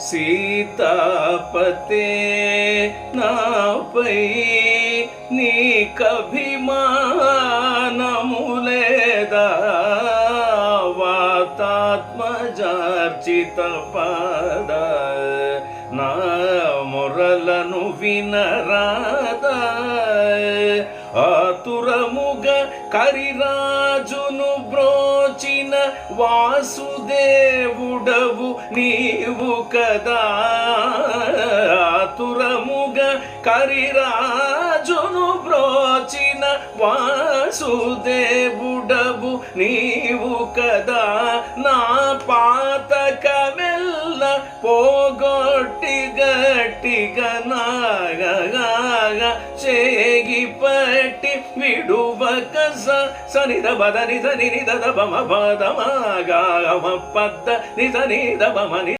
సీతాపతే నాపై నీకభిమానము లేదా వాతాత్మజార్చిత పాద నా మొరలను వినరాదా ఆతురముగ కరిరాజును బ్రోచిన వాసుదేవుడవు నీవు కదా ఆతురముగ కరిరాజును బ్రోచిన వాసుదేవుడవు నీవు కదా నా పాతకమెల్ల పోగొట్టి గట్టిగా నాగగా చేగి పట్టి విడువక సనిద బద నిధ నిధ బమ పద మాగమ పద్ద నిధ నిధ బమ